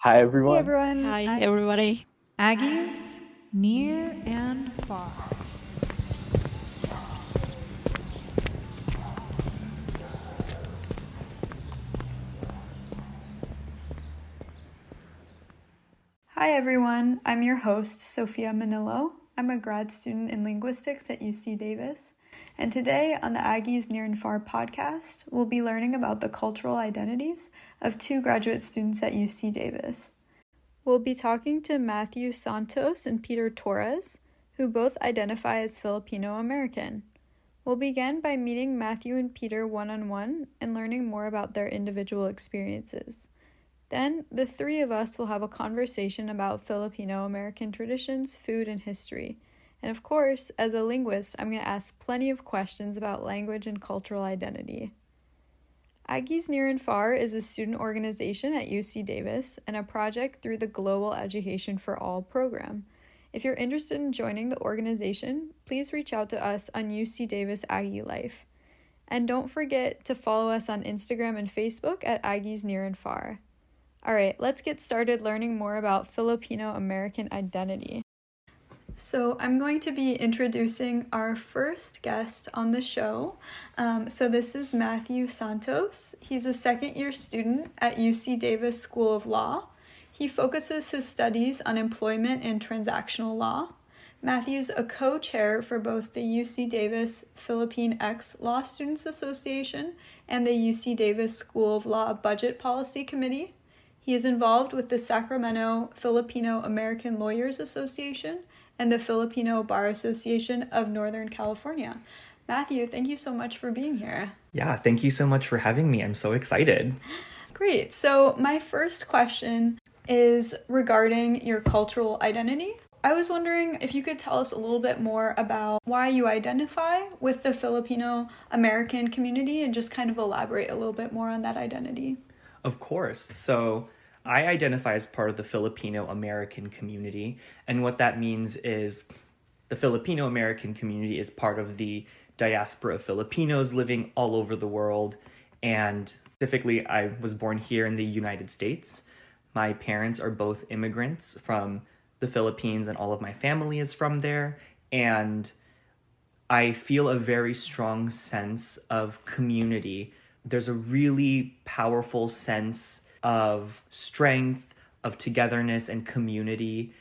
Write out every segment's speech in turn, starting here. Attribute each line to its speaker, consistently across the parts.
Speaker 1: Hi,
Speaker 2: Hey
Speaker 1: everyone.
Speaker 2: everyone,
Speaker 3: Hi, everybody.
Speaker 2: Aggies, near and far. Hi everyone, I'm your host, Sophia Manillo. I'm a grad student in linguistics at UC Davis, and today on the Aggies Near and Far podcast, we'll be learning about the cultural identities of two graduate students at UC Davis. We'll be talking to Matthew Santos and Peter Torres, who both identify as Filipino American. We'll begin by meeting Matthew and Peter one-on-one and learning more about their individual experiences. Then, the three of us will have a conversation about Filipino American traditions, food, and history. And of course, as a linguist, I'm going to ask plenty of questions about language and cultural identity. Aggies Near and Far is a student organization at UC Davis and a project through the Global Education for All program. If you're interested in joining the organization, please reach out to us on UC Davis Aggie Life. And don't forget to follow us on Instagram and Facebook at Aggies Near and Far. All right, let's get started learning more about Filipino American identity. So I'm going to be introducing our first guest on the show. This is Matthew Santos. He's a second-year student at UC Davis School of Law. He focuses his studies on employment and transactional law. Matthew's a co-chair for both the UC Davis Philippine X Law Students Association and the UC Davis School of Law Budget Policy Committee. He is involved with the Sacramento Filipino American Lawyers Association and the Filipino Bar Association of Northern California. Matthew, thank you so much for being here.
Speaker 4: Yeah, thank you so much for having me. I'm so excited.
Speaker 2: Great. So my first question is regarding your cultural identity. I was wondering if you could tell us a little bit more about why you identify with the Filipino American community and just kind of elaborate a little bit more on that identity.
Speaker 4: Of course. So I identify as part of the Filipino American community. And what that means is the Filipino American community is part of the diaspora of Filipinos living all over the world. And specifically, I was born here in the United States. My parents are both immigrants from the Philippines, and all of my family is from there. And I feel a very strong sense of community. There's a really powerful sense of strength, of togetherness and community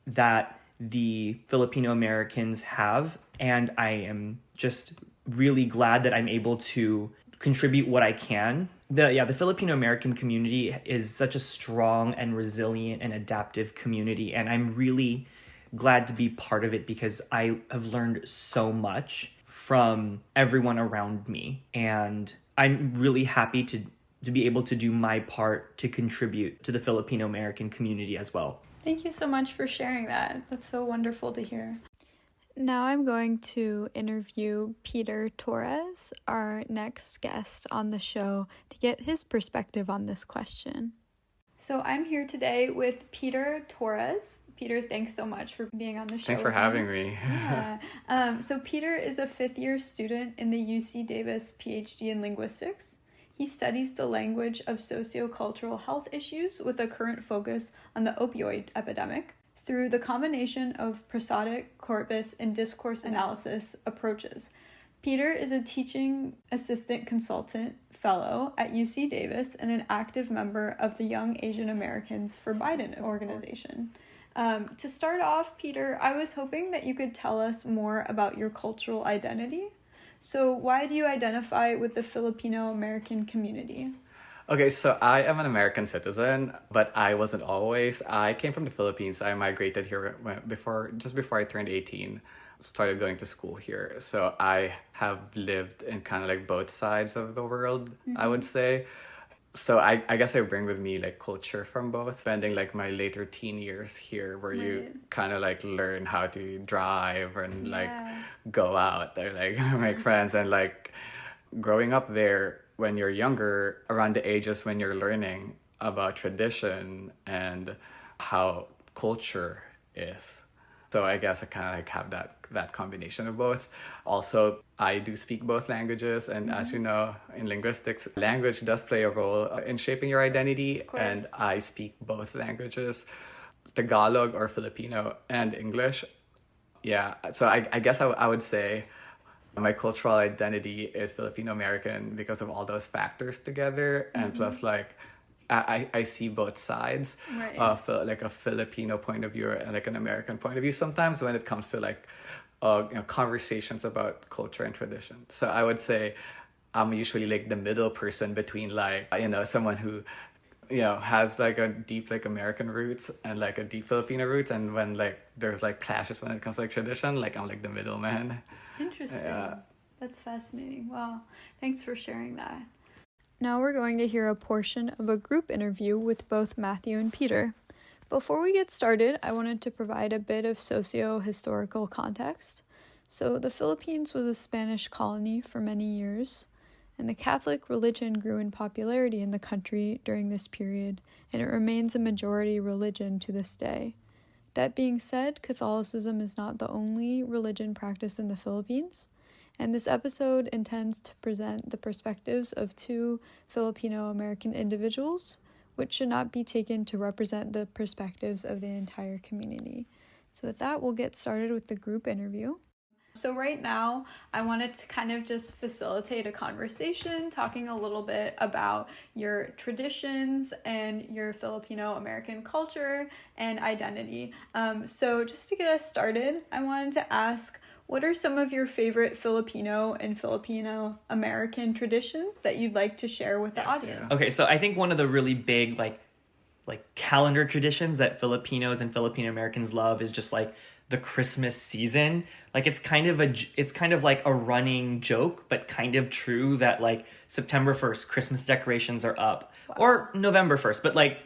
Speaker 4: that the Filipino Americans have. And I am just really glad that I'm able to contribute what I can. The Filipino American community is such a strong and resilient and adaptive community. And I'm really glad to be part of it because I have learned so much from everyone around me. And I'm really happy to be able to do my part to contribute to the Filipino American community as well.
Speaker 2: Thank you so much for sharing that. That's so wonderful to hear. Now I'm going to interview Peter Torres, our next guest on the show, to get his perspective on this question. So I'm here today with Peter Torres. Peter, thanks so much for being on the show.
Speaker 5: Thanks for having me.
Speaker 2: Yeah. So Peter is a fifth-year student in the UC Davis PhD in linguistics. He studies the language of sociocultural health issues with a current focus on the opioid epidemic through the combination of prosodic, corpus, and discourse analysis approaches. Peter is a teaching assistant consultant fellow at UC Davis and an active member of the Young Asian Americans for Biden organization. To start off, Peter, I was hoping that you could tell us more about your cultural identity. So why do you identify with the Filipino American community?
Speaker 5: Okay, so I am an American citizen, but I wasn't always. I came from the Philippines. I migrated here before I turned 18, started going to school here. So I have lived in kind of like both sides of the world, I would say. So I guess I bring with me like culture from both, spending like my later teen years here where you kind of like learn how to drive and like go out or like make friends, and like growing up there when you're younger, around the ages when you're learning about tradition and how culture is. So I guess I kind of like have that combination of both. Also, I do speak both languages, and as you know, in linguistics, language does play a role in shaping your identity. And I speak both languages, Tagalog or Filipino and English. Yeah, so I guess I would say my cultural identity is Filipino American because of all those factors together, and plus like I see both sides of like a Filipino point of view and like an American point of view sometimes when it comes to like conversations about culture and tradition. So I would say I'm usually like the middle person between like someone who has like a deep like American roots and like a deep Filipino roots, and when like there's like clashes when it comes to like tradition, like I'm like the middleman.
Speaker 2: Interesting. That's fascinating. Wow. Thanks for sharing that. Now we're going to hear a portion of a group interview with both Matthew and Peter. Before we get started, I wanted to provide a bit of socio-historical context. So the Philippines was a Spanish colony for many years, and the Catholic religion grew in popularity in the country during this period, and it remains a majority religion to this day. That being said, Catholicism is not the only religion practiced in the Philippines, and this episode intends to present the perspectives of two Filipino American individuals, which should not be taken to represent the perspectives of the entire community. So with that, we'll get started with the group interview. So right now, I wanted to kind of just facilitate a conversation, talking a little bit about your traditions and your Filipino American culture and identity. So just to get us started, I wanted to ask, what are some of your favorite Filipino and Filipino American traditions that you'd like to share with the audience?
Speaker 4: Okay, so I think one of the really big like calendar traditions that Filipinos and Filipino Americans love is just like the Christmas season. Like it's kind of like a running joke, but kind of true that like September 1st, Christmas decorations are up. Wow. Or November 1st, but like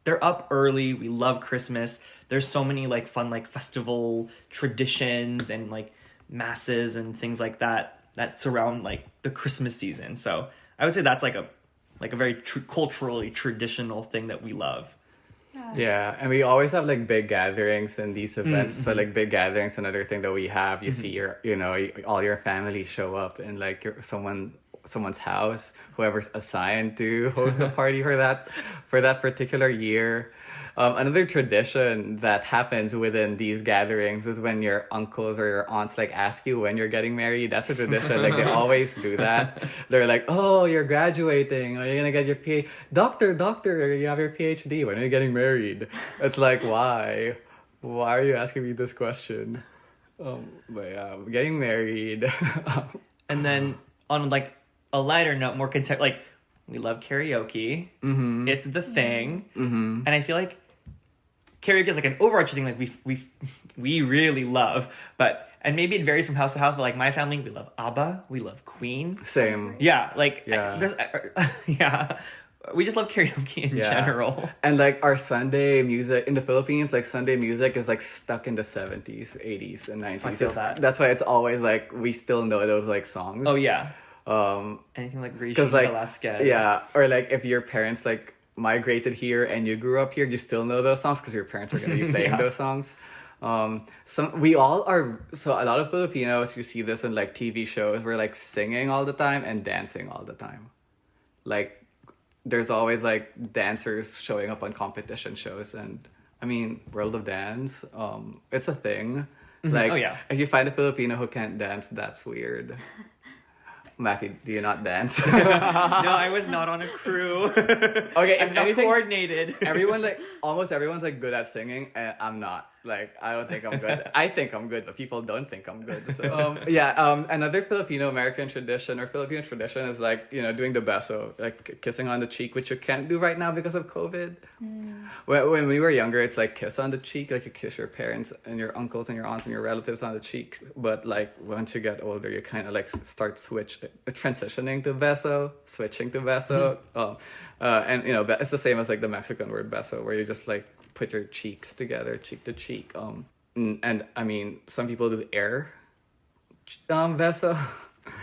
Speaker 4: they're up early. We love Christmas. There's so many like fun like festival traditions and like masses and things like that surround like the Christmas season. So I would say that's like a very culturally traditional thing that we love.
Speaker 5: Yeah, and we always have like big gatherings and these events. So like big gatherings, another thing that we have, you see your all your family show up in like someone's house, whoever's assigned to host a party for that particular year. Another tradition that happens within these gatherings is when your uncles or your aunts like ask you when you're getting married. That's a tradition. Like they always do that. They're like, "Oh, you're graduating. Are you gonna get your PhD? Doctor, you have your PhD. When are you getting married?" It's like, why? Why are you asking me this question? But yeah, getting married.
Speaker 4: And then on like a lighter note, more content, like we love karaoke. Mm-hmm. It's the thing, and I feel like karaoke is like an overarching thing. Like we really love, and maybe it varies from house to house. But like my family, we love ABBA, we love Queen.
Speaker 5: Same.
Speaker 4: Yeah, like yeah. We just love karaoke in general.
Speaker 5: And like our Sunday music in the Philippines, like Sunday music is like stuck in the 70s, 80s, and 90s.
Speaker 4: I feel that.
Speaker 5: That's why it's always like we still know those like songs.
Speaker 4: Oh yeah. Anything like Regine
Speaker 5: like,
Speaker 4: Velasquez.
Speaker 5: Yeah, or like if your parents like migrated here and you grew up here, you still know those songs because your parents are going to be playing those songs. We all are, so a lot of Filipinos, you see this in like TV shows, we're like singing all the time and dancing all the time. Like there's always like dancers showing up on competition shows, and I mean World of Dance, it's a thing. Like if you find a Filipino who can't dance, that's weird. Matthew, do you not dance?
Speaker 4: No, I was not on a crew.
Speaker 5: Okay,
Speaker 4: I'm not coordinated.
Speaker 5: Almost everyone's like good at singing, and I'm not. Like, I don't think I'm good. I think I'm good, but people don't think I'm good. So, another Filipino American tradition or Filipino tradition is like, doing the beso, like kissing on the cheek, which you can't do right now because of COVID. When we were younger, it's like kiss on the cheek, like you kiss your parents and your uncles and your aunts and your relatives on the cheek. But like once you get older, you kind of like start transitioning to beso, switching to beso. And it's the same as like the Mexican word beso, where you just like put your cheeks together, cheek to cheek. And I mean, some people do air beso.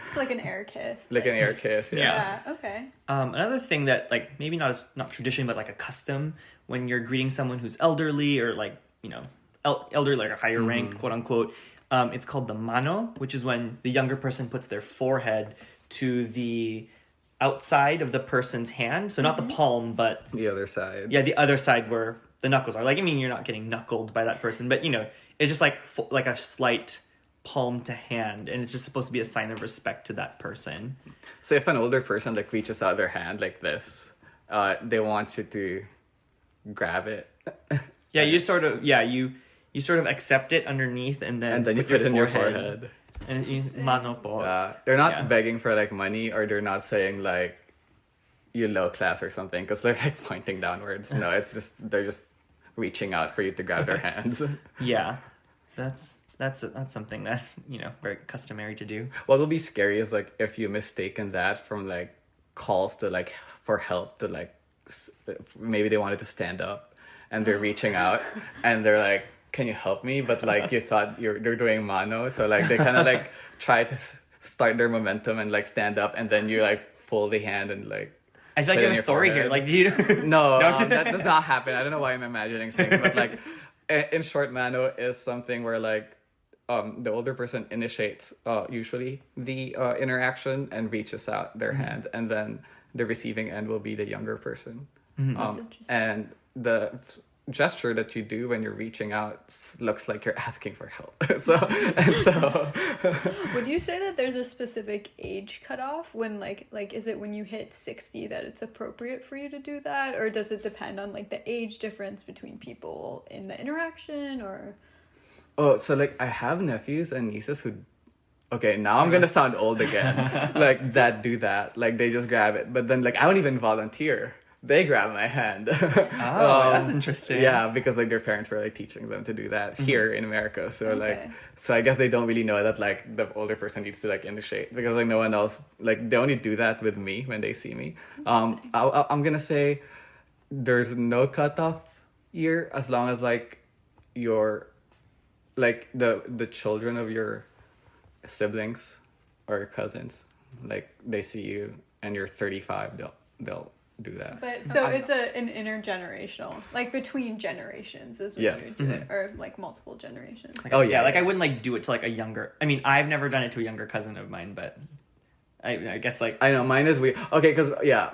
Speaker 2: It's like an air kiss.
Speaker 5: Like an air kiss,
Speaker 2: yeah. Yeah, okay.
Speaker 4: Another thing that like maybe not tradition, but like a custom when you're greeting someone who's elderly or like, elder, like a higher rank, quote unquote. It's called the mano, which is when the younger person puts their forehead to the outside of the person's hand. So not the palm, but
Speaker 5: The other side.
Speaker 4: yeah, the other side where the knuckles are. Like, I mean, you're not getting knuckled by that person, but, you know, it's just like a slight palm to hand, and it's just supposed to be a sign of respect to that person.
Speaker 5: So if an older person like reaches out their hand like this, they want you to grab it.
Speaker 4: Yeah, you sort of accept it underneath, and then
Speaker 5: You put it in your forehead.
Speaker 4: And you mano po.
Speaker 5: They're not begging for like money, or they're not saying like you low class or something, because they're like pointing downwards. No, it's just they're just reaching out for you to grab their hands.
Speaker 4: Yeah, that's something that, you know, very customary to do.
Speaker 5: What will be scary is like if you mistaken that from like calls to like for help to like maybe they wanted to stand up and they're reaching out and they're like, can you help me? But like you thought they're doing mano, so like they kind of like try to start their momentum and like stand up, and then you like pull the hand and like.
Speaker 4: I feel like you have a story here. Like, do you?
Speaker 5: No, that does not happen. I don't know why I'm imagining things, but like in short, mano is something where like the older person initiates usually the interaction and reaches out their hand, and then the receiving end will be the younger person. And the gesture that you do when you're reaching out looks like you're asking for help. so
Speaker 2: Would you say that there's a specific age cutoff when like is it when you hit 60 that it's appropriate for you to do that, or does it depend on like the age difference between people in the interaction? Or
Speaker 5: so like I have nephews and nieces who, okay, now I'm gonna sound old again, like that do that, like they just grab it, but then like I don't even volunteer. They grab my hand.
Speaker 4: Oh, that's interesting.
Speaker 5: Yeah, because like their parents were like teaching them to do that here in America. So so I guess they don't really know that like the older person needs to like initiate, because like no one else, like they only do that with me when they see me. I'm gonna say there's no cutoff year as long as like your like the children of your siblings or your cousins, like they see you and you're 35, they'll do that.
Speaker 2: but so it's an intergenerational, like between generations is when you do it, or like multiple generations.
Speaker 4: Like, like I wouldn't like do it to like a younger. I mean, I've never done it to a younger cousin of mine, but I guess like
Speaker 5: I know mine is weird. Okay, because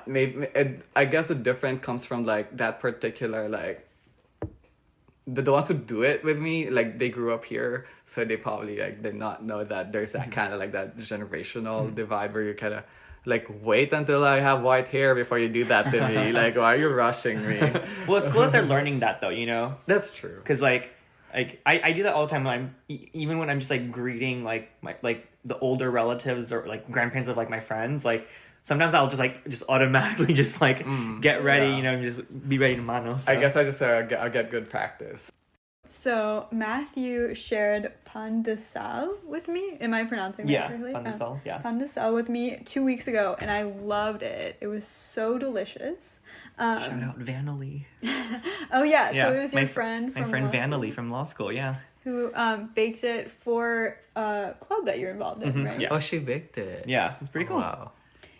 Speaker 5: maybe I guess the difference comes from like that particular like the ones who do it with me, like they grew up here, so they probably like did not know that there's that kind of like that generational divide where you kind of like wait until I have white hair before you do that to me. Like, why are you rushing me?
Speaker 4: Well, it's cool that they're learning that though, you know.
Speaker 5: That's true.
Speaker 4: Because like I do that all the time when even when I'm just like greeting like the older relatives or like grandparents of like my friends, like sometimes I'll just automatically just like get ready, you know, just be ready to mano. So.
Speaker 5: I guess I just I'll get good practice.
Speaker 2: So Matthew shared pan de sal with me. Am I pronouncing that correctly?
Speaker 4: Pan de sal, yeah.
Speaker 2: Pan de sal with me 2 weeks ago, and I loved it. It was so delicious.
Speaker 4: Shout out Vannalie.
Speaker 2: Oh yeah, so it was your friend from
Speaker 4: my friend
Speaker 2: law school
Speaker 4: Vannalie from law school, yeah.
Speaker 2: who baked it for a club that you're involved in, right?
Speaker 4: Yeah.
Speaker 5: Oh, she baked it.
Speaker 4: Yeah, it's pretty cool.
Speaker 5: Wow.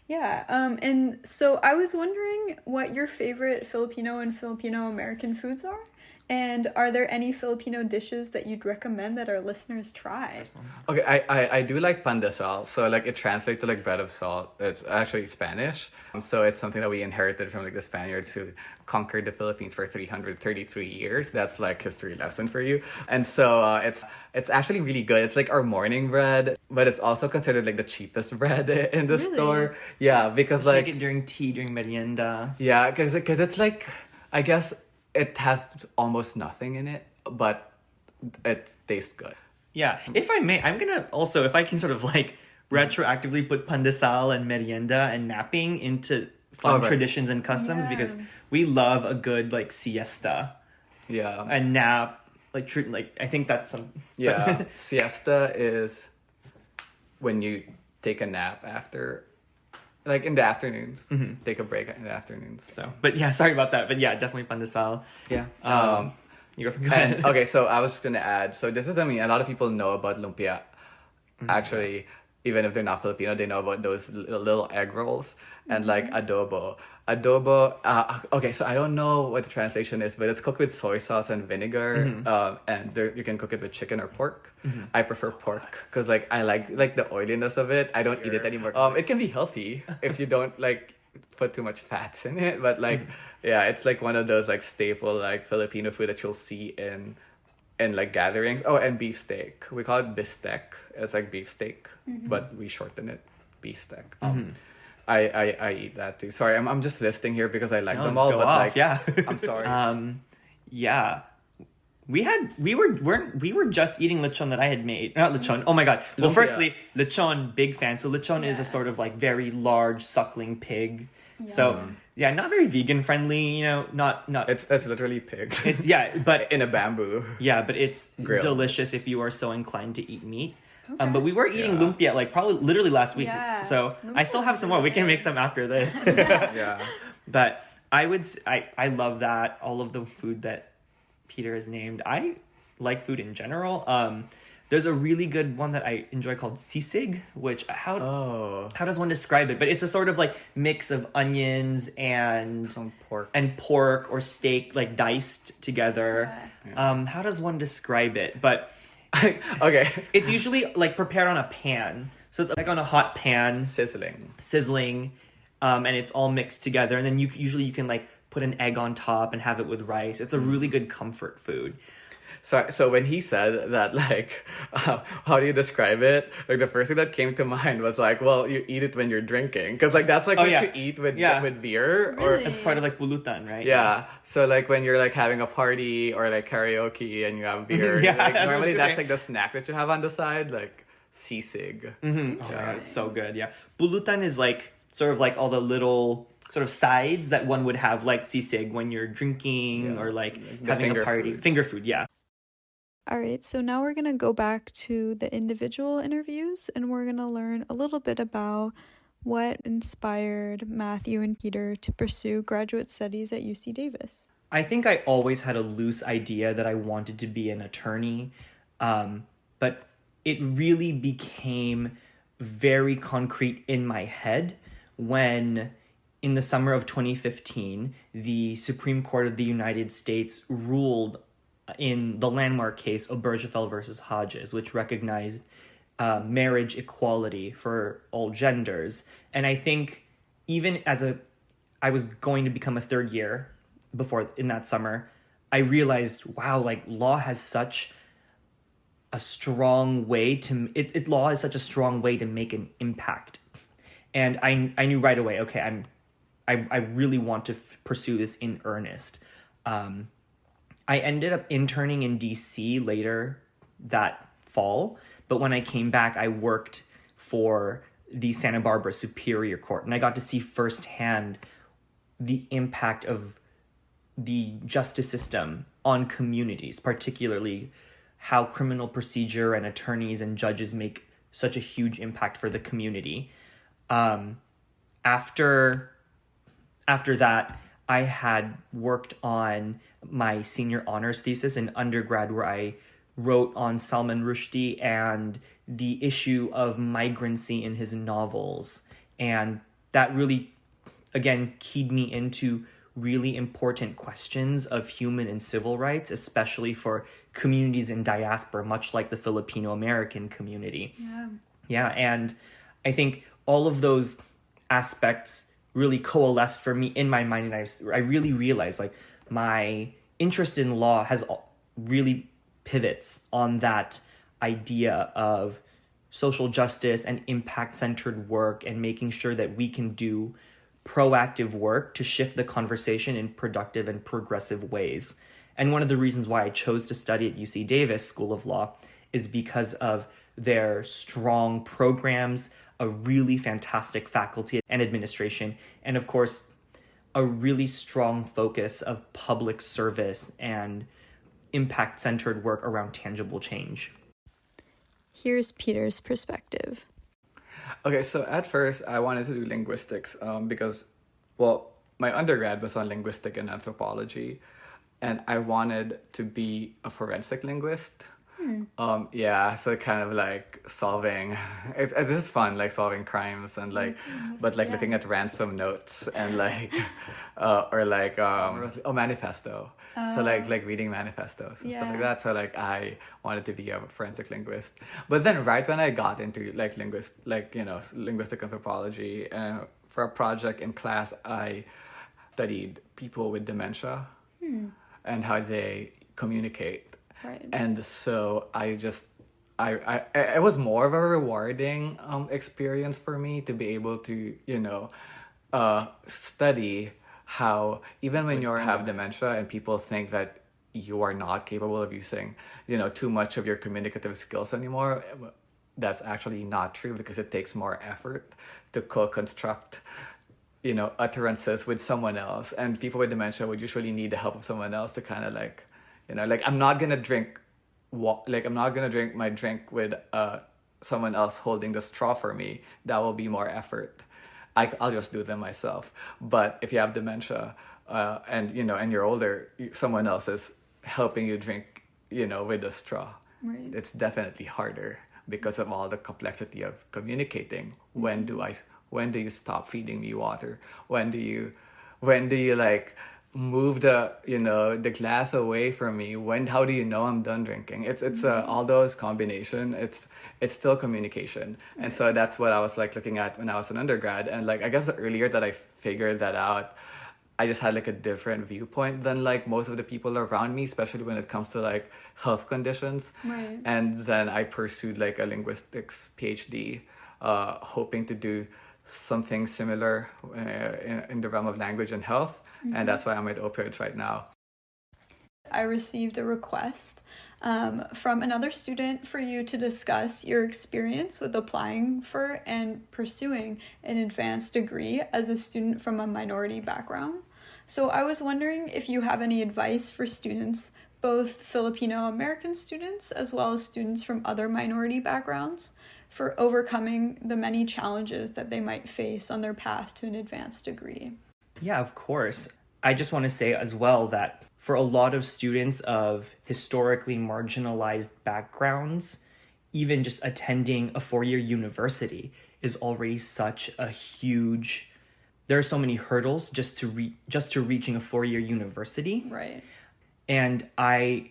Speaker 2: Yeah, and so I was wondering what your favorite Filipino and Filipino American foods are, and are there any Filipino dishes that you'd recommend that our listeners try?
Speaker 5: Okay, I do like pan de sal. So like it translates to like bread of salt. It's actually Spanish. So it's something that we inherited from like the Spaniards who conquered the Philippines for 333 years. That's like history lesson for you. And so it's actually really good. It's like our morning bread, but it's also considered like the cheapest bread in the store. Yeah, because like
Speaker 4: take it during tea, during merienda.
Speaker 5: Yeah, because it's like, I guess it has almost nothing in it, but it tastes good.
Speaker 4: Yeah, if I may, I'm gonna also, if I can sort of like retroactively put pandesal and merienda and napping into fun traditions and customs, because we love a good like siesta.
Speaker 5: Yeah.
Speaker 4: A nap, like I think that's some.
Speaker 5: Yeah, siesta is when you take a nap after. Like in the afternoons, take a break in the afternoons.
Speaker 4: So, but yeah, sorry about that. But yeah, definitely pandesal.
Speaker 5: Yeah.
Speaker 4: You go ahead.
Speaker 5: Okay, so I was just gonna add. So this is, I mean, a lot of people know about lumpia. Actually, even if they're not Filipino, they know about those little egg rolls and like adobo. Adobo, okay, so I don't know what the translation is, but it's cooked with soy sauce and vinegar, and you can cook it with chicken or pork. I prefer pork because like I like the oiliness of it. I don't eat it anymore. It can be healthy if you don't like put too much fats in it, but like yeah, it's like one of those like staple like Filipino food that you'll see in like gatherings. Oh, and beef steak. We call it bistek. It's like beef steak, but we shorten it beef steak. I eat that too. Sorry, I'm just listing here because I like them all.
Speaker 4: Go
Speaker 5: but
Speaker 4: off,
Speaker 5: like,
Speaker 4: yeah.
Speaker 5: I'm sorry.
Speaker 4: Yeah. We were just eating lechon that I had made. Not lechon. Oh my god. Well,
Speaker 5: Lumpia.
Speaker 4: firstly, lechon, big fan. So lechon is a sort of like very large suckling pig. Yeah. So yeah, not very vegan friendly. Not.
Speaker 5: It's literally pig.
Speaker 4: It's but
Speaker 5: in a bamboo.
Speaker 4: Yeah, but it's
Speaker 5: Grill.
Speaker 4: delicious if you are so inclined to eat meat. Okay. But we were eating lumpia like probably literally last week.
Speaker 2: Yeah.
Speaker 4: So I still have some more. We can make some after this.
Speaker 5: Yeah.
Speaker 4: But I love that, all of the food that Peter has named. I like food in general. There's a really good one that I enjoy called sisig, which how does one describe it? But it's a sort of like mix of onions and
Speaker 5: some pork
Speaker 4: or steak like diced together. Yeah. How does one describe it? But
Speaker 5: okay.
Speaker 4: It's usually like prepared on a pan. So it's like on a hot pan.
Speaker 5: Sizzling.
Speaker 4: And it's all mixed together. And then you can like put an egg on top and have it with rice. It's a really good comfort food.
Speaker 5: So when he said that, like, how do you describe it? Like, the first thing that came to mind was like, well, you eat it when you're drinking. Because, like, that's like what you eat with beer.
Speaker 2: Really?
Speaker 5: Or
Speaker 4: as part of, like, pulutan, right?
Speaker 5: Yeah. So, like, when you're, like, having a party or, like, karaoke and you have beer.
Speaker 4: Yeah,
Speaker 5: like, normally that's, like, the snack that you have on the side. Like, sisig.
Speaker 4: Mm-hmm. Oh, yeah, it's so good, yeah. Pulutan is, like, sort of, like, all the little sort of sides that one would have, like, sisig when you're drinking or, like having a party. Finger food, yeah.
Speaker 2: All right, so now we're going to go back to the individual interviews and we're going to learn a little bit about what inspired Matthew and Peter to pursue graduate studies at UC Davis.
Speaker 4: I think I always had a loose idea that I wanted to be an attorney, but it really became very concrete in my head when, in the summer of 2015, the Supreme Court of the United States ruled in the landmark case Obergefell versus Hodges, which recognized marriage equality for all genders. And I think even I was going to become a third year in that summer, I realized, wow, like law has such a strong way law is such a strong way to make an impact. And I knew right away, okay, I really want to pursue this in earnest. I ended up interning in DC later that fall, but when I came back, I worked for the Santa Barbara Superior Court, and I got to see firsthand the impact of the justice system on communities, particularly how criminal procedure and attorneys and judges make such a huge impact for the community. After that, I had worked on my senior honors thesis in undergrad, where I wrote on Salman Rushdie and the issue of migrancy in his novels. And that really, again, keyed me into really important questions of human and civil rights, especially for communities in diaspora, much like the Filipino American community. Yeah, and I think all of those aspects really coalesced for me in my mind, and I really realized like my interest in law has really pivots on that idea of social justice and impact-centered work and making sure that we can do proactive work to shift the conversation in productive and progressive ways. And one of the reasons why I chose to study at UC Davis School of Law is because of their strong programs, a really fantastic faculty and administration, and of course, a really strong focus of public service and impact-centered work around tangible change.
Speaker 2: Here's Peter's perspective.
Speaker 5: Okay, so at first I wanted to do linguistics because, well, my undergrad was on linguistic and anthropology, and I wanted to be a forensic linguist. Yeah, so kind of like solving, it's just fun, like solving crimes and like, but like looking at ransom notes and like, or like manifesto. So like reading manifestos and stuff like that. So like I wanted to be a forensic linguist, but then right when I got into like linguistic anthropology, for a project in class, I studied people with dementia and how they communicate.
Speaker 2: Right.
Speaker 5: And so it was more of a rewarding experience for me to be able to, study how even when you have dementia and people think that you are not capable of using, too much of your communicative skills anymore, that's actually not true, because it takes more effort to co-construct utterances with someone else. And people with dementia would usually need the help of someone else to kind of like, I'm not gonna drink my drink with someone else holding the straw for me. That will be more effort. I'll just do them myself. But if you have dementia, and you're older, someone else is helping you drink, with the straw.
Speaker 2: Right.
Speaker 5: It's definitely harder because of all the complexity of communicating. When do you stop feeding me water? When do you like move the glass away from me? How do you know I'm done drinking? It's all those combination. It's still communication. And so that's what I was like looking at when I was an undergrad. And like I guess the earlier that I figured that out, I just had like a different viewpoint than like most of the people around me, especially when it comes to like health conditions.
Speaker 2: Right.
Speaker 5: And then I pursued like a linguistics PhD, hoping to do something similar in the realm of language and health. And that's why I'm at Oak Ridge right now.
Speaker 2: I received a request from another student for you to discuss your experience with applying for and pursuing an advanced degree as a student from a minority background. So I was wondering if you have any advice for students, both Filipino American students as well as students from other minority backgrounds, for overcoming the many challenges that they might face on their path to an advanced degree.
Speaker 4: Yeah, of course. I just want to say as well that for a lot of students of historically marginalized backgrounds, even just attending a four-year university is already such a huge... There are so many hurdles just to reaching a four-year university.
Speaker 2: Right.
Speaker 4: And I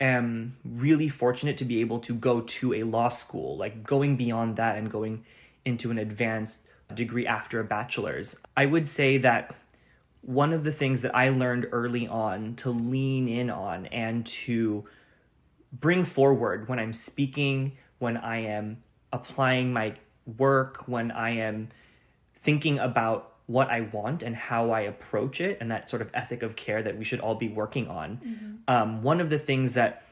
Speaker 4: am really fortunate to be able to go to a law school, like going beyond that and going into an advanced degree after a bachelor's. I would say that one of the things that I learned early on to lean in on and to bring forward when I'm speaking, when I am applying my work, when I am thinking about what I want and how I approach it, and that sort of ethic of care that we should all be working on. One of the things that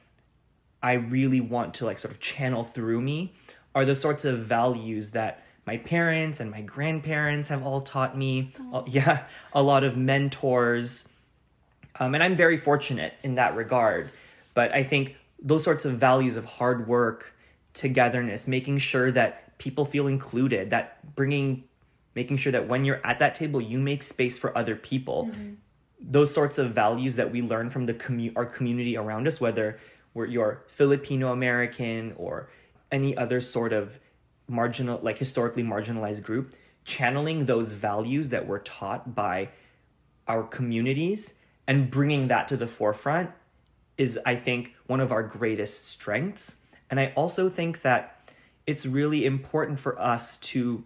Speaker 4: I really want to like sort of channel through me are the sorts of values that my parents and my grandparents have all taught me. A lot of mentors. And I'm very fortunate in that regard. But I think those sorts of values of hard work, togetherness, making sure that people feel included, making sure that when you're at that table, you make space for other people. Those sorts of values that we learn from our community around us, whether you're Filipino American or any other sort of historically marginalized group, channeling those values that we're taught by our communities and bringing that to the forefront is, I think, one of our greatest strengths. And I also think that it's really important for us to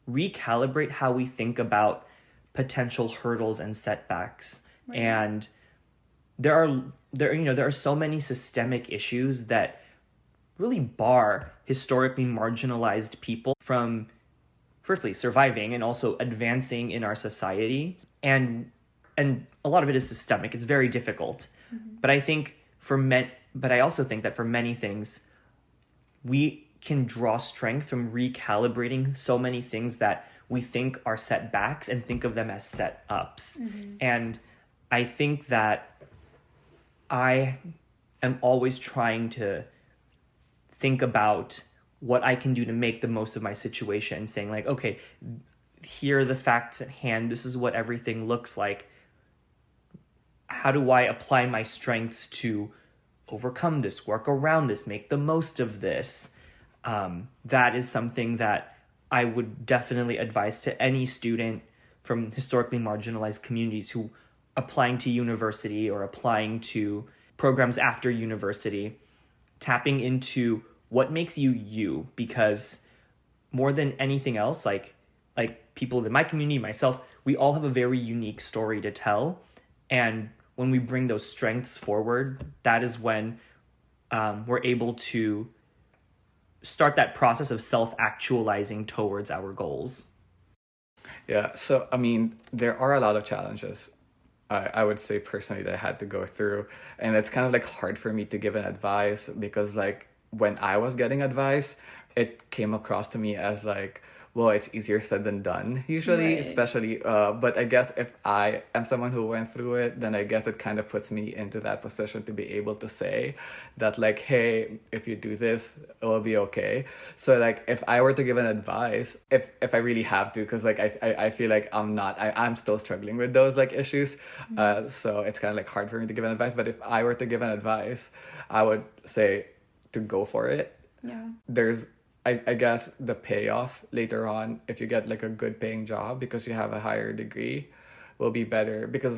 Speaker 4: recalibrate how we think about potential hurdles and setbacks. Right. And there are so many systemic issues that really bar historically marginalized people from, firstly, surviving and also advancing in our society. And a lot of it is systemic. It's very difficult. But I also think that for many things, we can draw strength from recalibrating so many things that we think are setbacks and think of them as set-ups. And I think that I am always trying to think about what I can do to make the most of my situation, saying like, okay, here are the facts at hand. This is what everything looks like. How do I apply my strengths to overcome this, work around this, make the most of this. That is something that I would definitely advise to any student from historically marginalized communities who applying to university or applying to programs after university, tapping into what makes you you, because more than anything else, like people in my community, myself, we all have a very unique story to tell. And when we bring those strengths forward, that is when we're able to start that process of self-actualizing towards our goals.
Speaker 5: Yeah, so I mean, there are a lot of challenges I would say personally that I had to go through. And it's kind of like hard for me to give an advice because like when I was getting advice, it came across to me as like, well, it's easier said than done usually,
Speaker 2: Right.
Speaker 5: especially, but I guess if I am someone who went through it, then I guess it kind of puts me into that position to be able to say that like, hey, if you do this, it will be okay. So like, if I were to give an advice, if I really have to, because like, I feel like I'm still struggling with those like issues. So it's kind of like hard for me to give an advice, but if I were to give an advice, I would say to go for it.
Speaker 2: Yeah.
Speaker 5: There's I guess the payoff later on, if you get like a good paying job because you have a higher degree, will be better because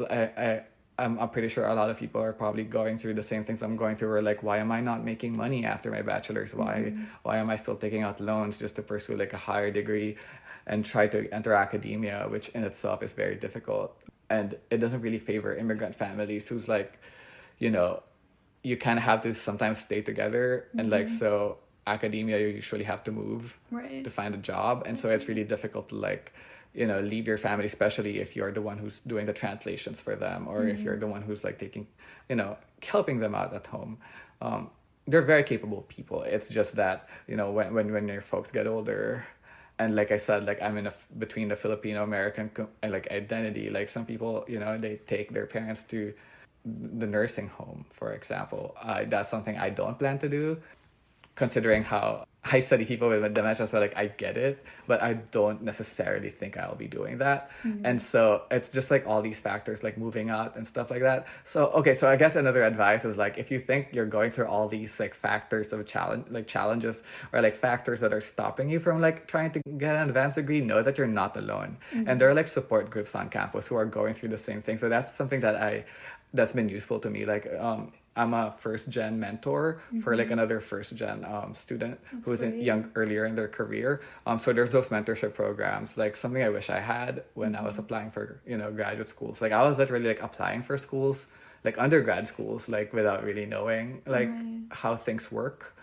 Speaker 5: I'm pretty sure a lot of people are probably going through the same things I'm going through, or like, why am I not making money after my bachelor's? Why am I still taking out loans just to pursue like a higher degree and try to enter academia, which in itself is very difficult. And it doesn't really favor immigrant families who's like, you know, you kind of have to sometimes stay together. And like, so academia, you usually have to move
Speaker 2: Right.
Speaker 5: to find a job. And so it's really difficult to like, you know, leave your family, especially if you're the one who's doing the translations for them, or if you're the one who's like taking, you know, helping them out at home. They're very capable people. It's just that, you know, when your folks get older, and like I said, like I'm in between the Filipino American and like identity. Like some people, you know, they take their parents to the nursing home, for example. That's something I don't plan to do, considering how I study people with dementia, so like I get it, but I don't necessarily think I'll be doing that. And so it's just like all these factors, like moving out and stuff like that. So okay, so I guess another advice is like, if you think you're going through all these like factors of challenges or like factors that are stopping you from like trying to get an advanced degree, know that you're not alone. And there are like support groups on campus who are going through the same thing. So that's something that's been useful to me. Like I'm a first gen mentor for like another first gen student who's earlier in their career. So there's those mentorship programs, like something I wish I had when I was applying for, you know, graduate schools. Like I was literally like applying for schools, like undergrad schools, like without really knowing like how things work.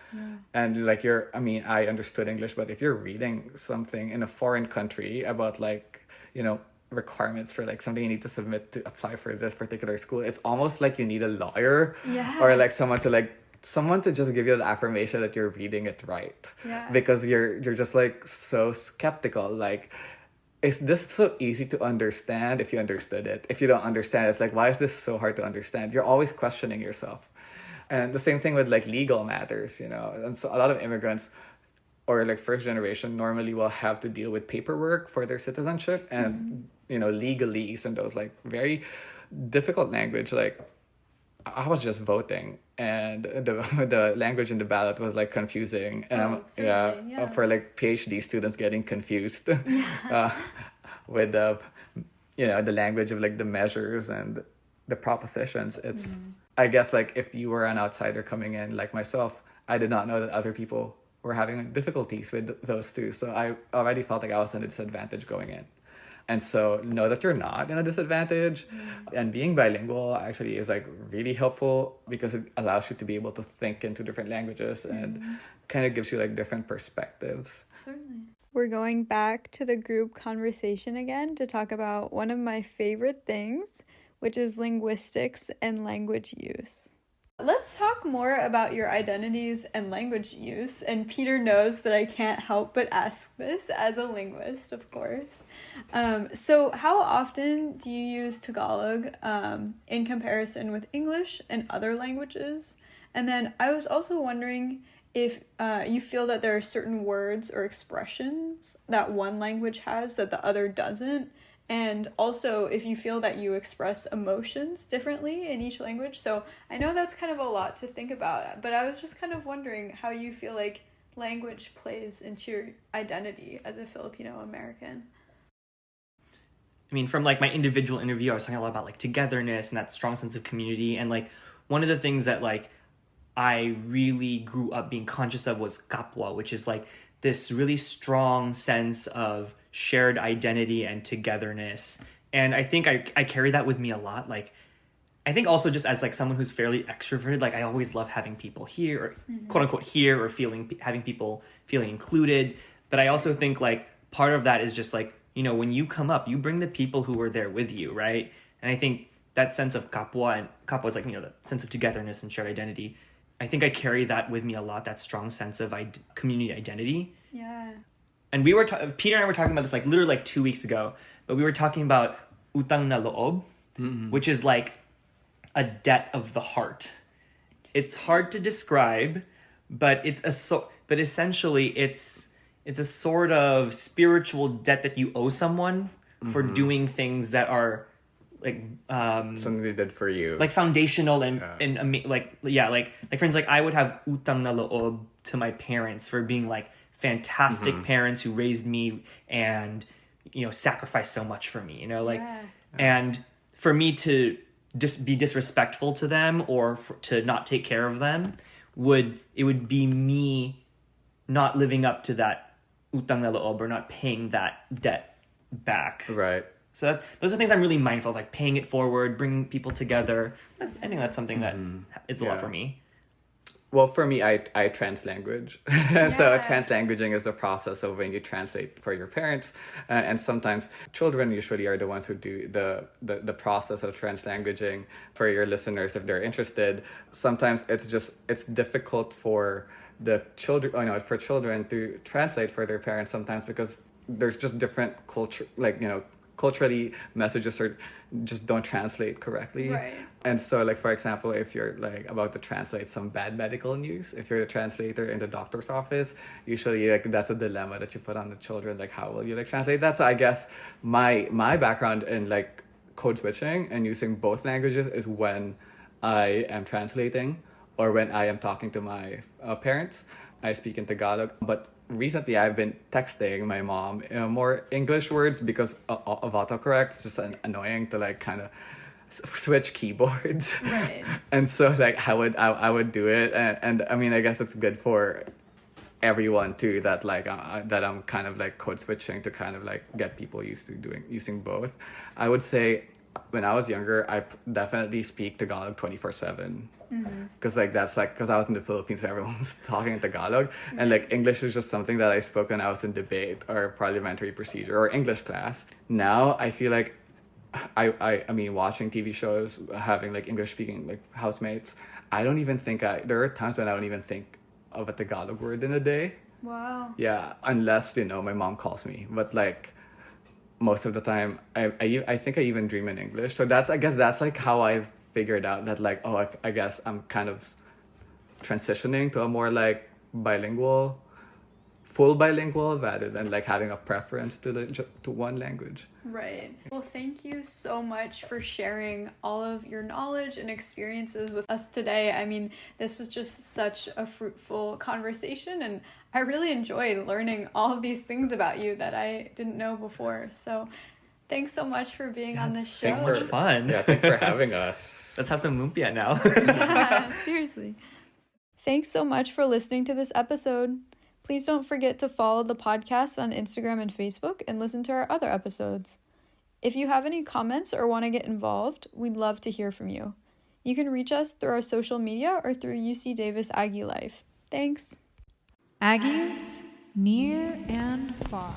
Speaker 5: And like I understood English, but if you're reading something in a foreign country about like, you know, requirements for like something you need to submit to apply for this particular school, it's almost like you need a lawyer or like someone to just give you the affirmation that you're reading it right, because you're just like so skeptical, like, is this so easy to understand? If you understood it, if you don't understand, it's like, why is this so hard to understand? You're always questioning yourself. And the same thing with like legal matters, you know. And so a lot of immigrants or like first generation normally will have to deal with paperwork for their citizenship and you know, legalese and those like very difficult language. Like I was just voting and the language in the ballot was like confusing, and for like PhD students getting confused with the, you know, the language of like the measures and the propositions. It's I guess like if you were an outsider coming in like myself, I did not know that other people were having difficulties with those too. So I already felt like I was at a disadvantage going in. And so know that you're not in a disadvantage. And being bilingual actually is like really helpful because it allows you to be able to think into different languages and kind of gives you like different perspectives.
Speaker 2: Certainly. We're going back to the group conversation again to talk about one of my favorite things, which is linguistics and language use. Let's talk more about your identities and language use. And Peter knows that I can't help but ask this as a linguist, of course. So how often do you use Tagalog in comparison with English and other languages? And then I was also wondering if you feel that there are certain words or expressions that one language has that the other doesn't, and also if you feel that you express emotions differently in each language. So I know that's kind of a lot to think about, but I was just kind of wondering how you feel like language plays into your identity as a Filipino American.
Speaker 4: I mean, from like my individual interview, I was talking a lot about like togetherness and that strong sense of community. And like one of the things that like I really grew up being conscious of was kapwa, which is like this really strong sense of shared identity and togetherness. And I think I carry that with me a lot. Like, I think also just as like someone who's fairly extroverted, like I always love having people here, or quote unquote here, or having people feeling included. But I also think like part of that is just like, you know, when you come up, you bring the people who are there with you, right? And I think that sense of kapwa, and kapwa is like, you know, the sense of togetherness and shared identity. I think I carry that with me a lot, that strong sense of community identity.
Speaker 2: Yeah.
Speaker 4: And we were, Peter and I were talking about this like literally like 2 weeks ago, but we were talking about utang na loob, which is like a debt of the heart. It's hard to describe, but but essentially it's a sort of spiritual debt that you owe someone for doing things that are like
Speaker 5: something they did for you,
Speaker 4: like foundational and like for instance, like I would have utang na loob to my parents for being like fantastic parents who raised me and, you know, sacrificed so much for me, you know, like and for me to just be disrespectful to them or to not take care of them would be me not living up to that utang na loob, or not paying that debt back.
Speaker 5: Right.
Speaker 4: So those are things I'm really mindful of, like paying it forward, bringing people together. I think that's something that it's a lot for me.
Speaker 5: Well, for me, I translanguage. So translanguaging is the process of when you translate for your parents, and sometimes children usually are the ones who do the process of translanguaging for your listeners if they're interested. Sometimes it's difficult for the children, for children to translate for their parents sometimes because there's just different culture, like, you know, culturally messages are just don't translate correctly.
Speaker 2: Right.
Speaker 5: And so, like, for example, if you're like about to translate some bad medical news, if you're a translator in the doctor's office, usually like that's a dilemma that you put on the children, like how will you like translate that? So I guess my background in like code switching and using both languages is when I am translating or when I am talking to my parents. I speak in Tagalog, but recently I've been texting my mom more English words because of autocorrect. It's just annoying to like kind of switch keyboards.
Speaker 2: Right.
Speaker 5: And so like I would do it, and I mean I guess it's good for everyone too that like that I'm kind of like code switching to kind of like get people used to using both. I would say when I was younger, I definitely speak Tagalog 24/7. Because like that's like because I was in the Philippines, so everyone was talking in Tagalog, and like English was just something that I spoke when I was in debate or parliamentary procedure or English class. Now I feel like I mean watching TV shows, having like English speaking like housemates, I don't even think there are times when I don't even think of a Tagalog word in a day.
Speaker 2: Wow.
Speaker 5: Yeah, unless, you know, my mom calls me, but like most of the time I think I even dream in English. So I guess that's like how I've figured out that like, oh, I guess I'm kind of transitioning to a more like full bilingual rather than like having a preference to one language.
Speaker 2: Right. Well, thank you so much for sharing all of your knowledge and experiences with us today. I mean, this was just such a fruitful conversation, and I really enjoyed learning all of these things about you that I didn't know before. So thanks so much for being on this show.
Speaker 4: So much fun.
Speaker 5: Yeah, thanks for having us.
Speaker 4: Let's have some lumpia now.
Speaker 2: Yeah, seriously. Thanks so much for listening to this episode. Please don't forget to follow the podcast on Instagram and Facebook and listen to our other episodes. If you have any comments or want to get involved, we'd love to hear from you. You can reach us through our social media or through UC Davis Aggie Life. Thanks.
Speaker 1: Aggies, near and far.